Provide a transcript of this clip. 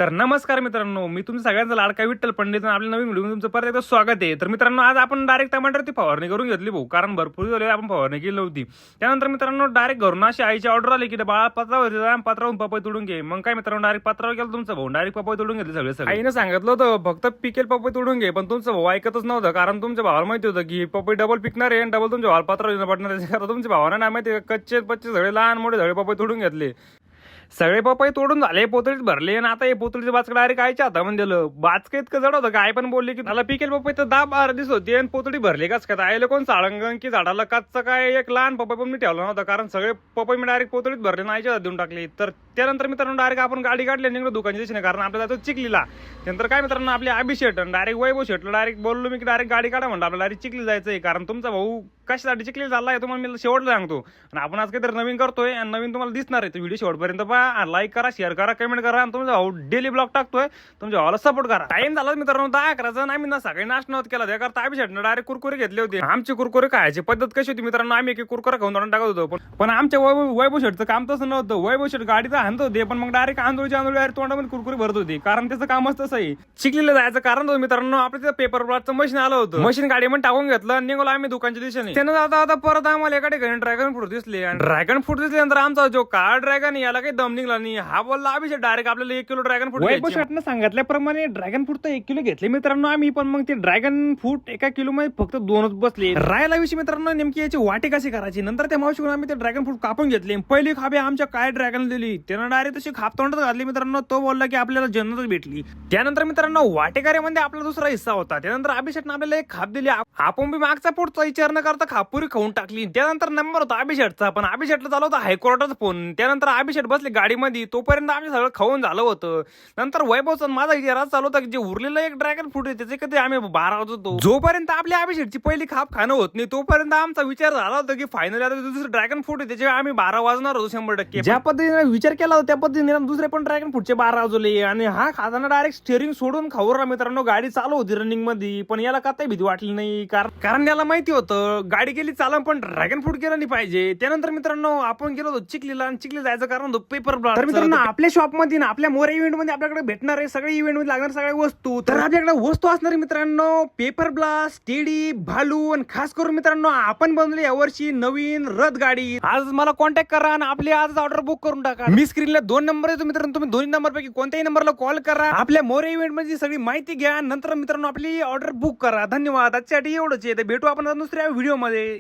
तर नमस्कार मित्रांनो, मी तुमचं सगळ्यांचा लाडका विठ्ठल पंडित आणि आपल्या नवीन व्हिडिओ तुमचं परत एकदा स्वागत आहे. तर मित्रांनो, आज आपण डायरेक्ट टमाटरची फवारणी करून घेतली भाऊ, कारण भरपूर झाले आपण फवारणी केली नव्हती. त्यानंतर मित्रांनो डायरेक्ट घरून अशी आईची ऑर्डर आली की बाळा पत्रावरून पपई तोडून घे. मग काय मित्रांनो, डायरेक्ट पत्रावर गेलं तुमचं भाऊ, डायरेक्ट पपई तोडून घेतली. सगळे आईने सांगितलं होतं फक्त पिकेल पपई तोडून घे, पण तुमचं भाऊ ऐकतच नव्हतं. कारण तुमच्या भावाला माहिती होतं की पपई डबल पिकणार आहे आणि डबल तुमच्या भावाला पत्रावर येणं पडणार आहे. तुमच्या भावाला नाही माहिती, कच्चे पच्चे सगळे लहान मोठे सगळे पपई तोडून घेतले. सगळे पपई तोडून झाले, पोतळीत भरले आणि आता हे पोतळीचे बाचक डायरेक्ट आईच्या हातामध्ये दिलं. बाचक इतकं जड होतं काय पण बोलले की मला पिकेल पपई तर 10-12 दिवस होती आणि पोतळी भरली काच काय. आईला कोण साळंगण की झाडाला काचचं काय एक लहान पपई पण मी ठेवला नव्हता, कारण सगळे पपई मी डायरेक्ट पोतळीत भरले आणि आईच्या हातात देऊन टाकली. तर त्यानंतर मित्रांनो डायरेक्ट आपण गाडी काढली निघलो दुकानच्या दिशेने, कारण आपल्याला जातो चिखलीला. त्यानंतर काय मित्रांनो आपले अभिषेक डायरेक्ट वैभव शेटला डायरेक्ट बोललो मी की डायरेक्ट गाडी काढा म्हणलं, आपल्याला डायरेक्ट चिखली जायचंय. कारण तुमचा भाऊ कशासाठी चिखली झाला आहे तुम्हाला मी शेवटला सांगतो. आणि आपण आज काहीतरी नवीन करतोय आणि नवीन तुम्हाला दिसणार आहे. व्हिडिओ शेवटपर्यंत पहा, लाईक करा, शेअर करा, कमेंट करा. आणि तुमचा भाऊ डेली ब्लॉग टाकतोय, तुमच्या भावाला सपोर्ट करा. टाइम झाला मित्रांनो 10-11चा, आम्ही ना सकाळी नाश्ता नव्हता केला. त्याकरता अभिषेकनं डायरेक्ट कुरकुरे घेतले होते. आमची कुरकुरे खायची पद्धत कशी होती मित्रांनो, आम्ही एक कुरकुरा खाऊन टाकत होतो. पण आमच्या वैभव शेटचं काम तसं नव्हतं. वैभव शेट गाडीचं आणत होते, पण मग डायरेक्ट आंदोळी डायरेक्ट तोंडामध्ये कुरकुरे भरत होते. कारण त्याचं कामच तसं आहे. चिखलीला जायचं कारण होतं मित्रांनो, आपल्या तिथं पेपर ब्लॉकचं मशीन आलं होतं. मशीन गाडीमध्ये टाकून घेतलं आणि निघालो आम्ही दुकानच्या दिशेने. त्यानं जाता परत आम्हाला एका ठिकाणी ड्रॅगन फ्रूट दिसले. आणि ड्रॅगन फ्रूट दिसल्यानंतर आमचा जो काळा ड्रॅगन याला काही दम निघला नाही. हा बोलला अभिषेक डायरेक्ट आपल्याला 1 किलो ड्रॅगन फ्रूट. वैभव शेटनं सांगितल्याप्रमाणे ड्रॅगन फ्रूट तर 1 किलो घेतले मित्रांनो आम्ही. पण मग ते ड्रॅगन फ्रूट 1 किलो मध्ये फक्त 2च बसले. राहायला विषयी मित्रांनो नेमकी याची वाटी कशी करायची. नंतर त्या मावशीकडून आम्ही ते ड्रॅगन फ्रूट कापून घेतले. पहिली खाबे आमच्या काय ड्रॅगन दिली, त्यानं डायरेक्ट तशी खाप तोंडात घातली मित्रांनो. तो बोलला की आपल्याला जन्नतच भेटली. त्यानंतर मित्रांनो वाटेकऱ्यामध्ये आपला दुसरा हिस्सा होता. त्यानंतर अभिषेकनं आपल्याला एक खाप दिली. आपण बी मागचा पुढचा विचार न करता खाप पुरी खाऊन टाकली. त्यानंतर नंबर होता अभिषेकचा, पण अभिषेकला चालू होता हायकोर्टाचा फोन. त्यानंतर अभिषेक बसले गाडीमध्ये, तोपर्यंत आम्ही सगळं खाऊन झालं होतं. नंतर वैभवचा माझा विचार चालू होता की जे उरलेलं एक ड्रॅगन फ्रूट आहे त्याचे कधी आम्ही 12 होतो. जोपर्यंत आपल्या अभिषेकची पहिली खाप खाणं होत नाही तोपर्यंत आमचा विचार झाला होता की फायनली आता दुसरं ड्रॅगन फ्रूट आहे त्याचे आम्ही 12 वाजणार होतो 100%. ज्या पद्धतीने विचार केला होता त्या पद्धतीने दुसरे पण ड्रॅगन फ्रूटचे 12 वाजले. आणि हा खाताना डायरेक्ट स्टिअरिंग सोडून खाऊ राहिला मित्रांनो. गाडी चालू होती रनिंग मध्ये, पण याला काही भीती वाटली नाही. कारण याला माहिती होतं गाडी गेली चालून पण ड्रॅगन फ्रूट गेला नाही पाहिजे. त्यानंतर मित्रांनो आपण गेलो होतो चिखलीला, आणि चिखली जायचं कारण होतं पेपर ब्लॉक. तर मित्रांनो आपल्या शॉप मध्ये ना आपल्या मोरे इव्हेंट मध्ये आपल्याकडे भेटणार आहे सगळे इव्हेंट मध्ये लागणार सगळ्या वस्तू. तर आपल्याकडे वस्तू असणार मित्रांनो पेपर ब्लास्ट, स्टेडी, भालू. आणि खास करून मित्रांनो आपण बनवली यावर्षी नवीन रथ गाडी. आज मला कॉन्टॅक्ट करा आणि आपली आज ऑर्डर बुक करून टाका. मी स्क्रीनला 2 नंबर देतो मित्रांनो, तुम्ही दोन्ही नंबर पैकी कोणत्याही नंबरला कॉल करा, आपल्या मोरे इव्हेंट मध्ये सगळी माहिती घ्या. नंतर मित्रांनो आपली ऑर्डर बुक करा. धन्यवाद. आजच्यासाठी एवढंच आहे. भेटू आपण दुसऱ्या व्हिडिओ मध्ये.